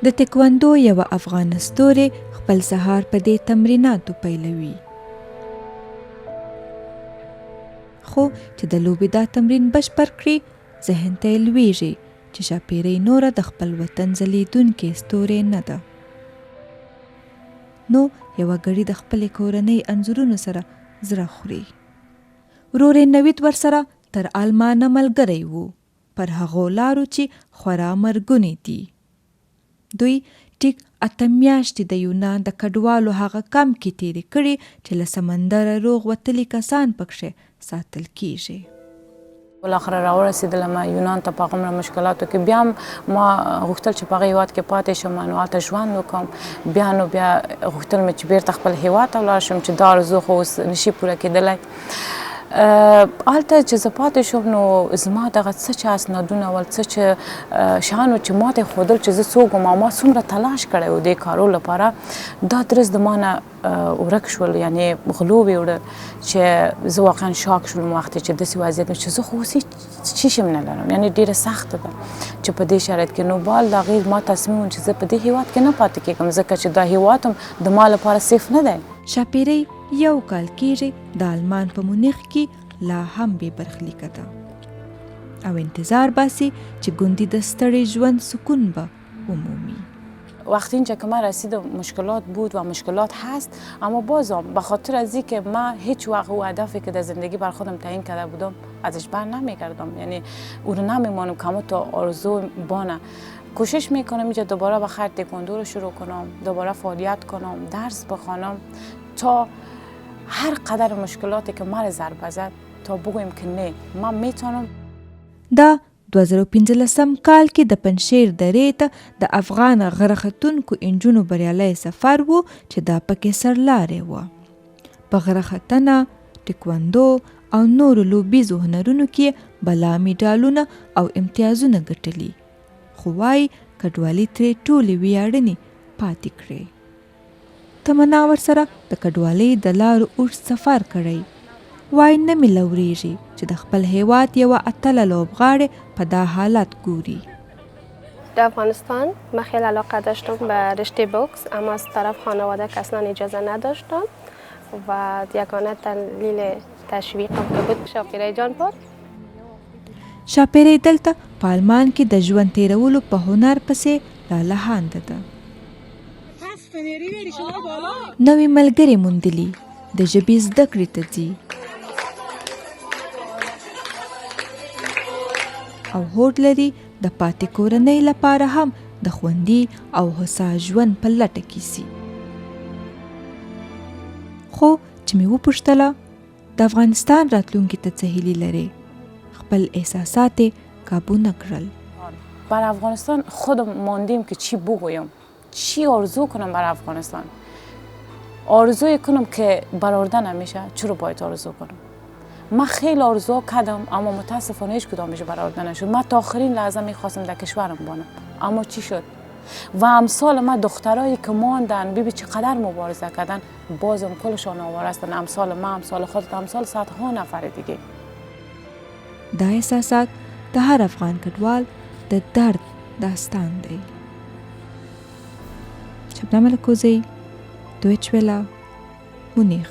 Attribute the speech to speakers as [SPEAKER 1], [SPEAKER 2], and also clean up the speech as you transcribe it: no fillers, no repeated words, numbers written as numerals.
[SPEAKER 1] د تکواندو یو افغان ستوري خپل سهار په دې تمریناتو پیلوي. خو چې د لوبې دا تمرین بشپړ کړي، ذهن ته یې لویږي چې شاپیرۍ نوره د خپل وطن ځلیدونکې ستورې نه ده. نو یوه ګړي د خپلې کورنۍ انځورونو سره زړه خوري. ورور یې نوید ورسره تر آلمانه ملګری و، پر هغو لارو چې خورا مرګونې دي. دوی ټیک 8 میاشتې د یونان د کډوالو هغه کم کې تیرې کړي چې له سمندره روغ وتلي کسان پکښې ساتل کیږي.
[SPEAKER 2] بالاخره راورسېدلم یونان ته په هغومره مشکلاتو کې. بیا هم ما غوښتل چې په هغه هېواد کې پاتې شم، نو هلته ژوند وکړم. بیا غوښتل مې چې بیرته خپل هېواد ته ولاړ شم، چې دا آرزو خو اوس نشي پوره کېدلی. هلته چې زه پاتې شوم، نو زما دغه څه چې اسنادونه ول، څه چې شیان و چې ما ته یې ښودل چې زه څوک وم او ما څومره تلاش کړی و دې کارو لپاره، دا درز د ما نه ورک شول، یعنې غلو ویوړل چې زه واقعا شاک شولم وخت چې داسې وضعیت چې زه خو اوس هېڅ شی هم نه لرم، یعنې ډېره سخته ده چې په دې شرایط کې. نو بال د هغې ما تصمیم و چې زه په دې هېواد کې نه پاتې کېږم، ځکه چې دا هېواد هم د ما لپاره سیف نه دی.
[SPEAKER 1] شاپیرۍ 1 کال کېږي د آلمان په مونیخ کې لا هم بې برخلیکه ده او انتظار باسي چې ګوندی د ستړي ژوند سکون به ومومي.
[SPEAKER 2] وقتی اینجا که من رسیدم مشکلات بود و مشکلات هست، اما بازم به خاطر از اینکه من هیچ وقت او هدفی که در زندگی بر خودم تعیین کرده بودم ازش بر نمیگردم، یعنی او رو نمیمانم کمو تا آرزو بانه. کوشش میکنم اینجا دوباره بخیر تکواندو رو شروع کنم، دوباره فعالیت کنم، درس بخوانم تا هر قدر مشکلاتی که من ضربه زد تا بگویم که نه من میتونم.
[SPEAKER 1] دا 2015 کال کې د پنشیر درې ته د افغان غرختونکو انجونو بریالی سفر و چې دا پکې سرلارې وه. په غرختنه، تکواندو او نورو لوبیزو هنرونو کې بلا میډالونه او امتیازونه ګټلي، خو وایي کډوالي ترې ټولې ویاړنې پاتې کړې. تمنا ورسره د کډوالۍ د لارو اوږد سفر کړی. وایي نه مې لورېږي چې د خپل هېواد یوه اتله لوبغاړې په دا حالت ګوري.
[SPEAKER 3] در افغانستان من خیلی علاقه داشتم به رشته بوکس، اما از طرف خانواده که اصلا اجازه نداشتم و یگانه دلیل تشویقم که بود شاپیرۍ جان بود.
[SPEAKER 1] شاپیرۍ دلته په آلمان کې د ژوند تیرولو په هنر پسې لالهانده ده. نوې ملګرې موندلي، د ژبې زده کړې ته ځي او هوډ لري د پاتې کورنۍ لپاره هم د خوندي او هوسا ژوند په لټه کې سي. خو چې مې وپوښتله د افغانستان راتلونکي ته څه هیلې لرې، خپل احساسات یې کابو نه کړل.
[SPEAKER 2] برای افغانستان خودم ماندیم که چی بگویم، چی آرزو کنم برای افغانستان. آرزوی کنم که برآورده نمیشه، چرا باید آرزو کنم؟ من خیلی آرزو کردم اما متاسفانه هیچ کدامش برآورده نشد. من تا آخرین لحظه میخواستم در کشورم بانم، اما چی شد؟ و امثال من دخترایی که ماندن، ببین چقدر مبارزه کردن، بازم کلشان آواره هستن، امثال من، امثال خودت، امثال صدها نفر دیگه.
[SPEAKER 1] دا احساسات د هر افغان کډوال د درد داستان دی. شبنم الکوزی، دویچ ویلا، مونیخ.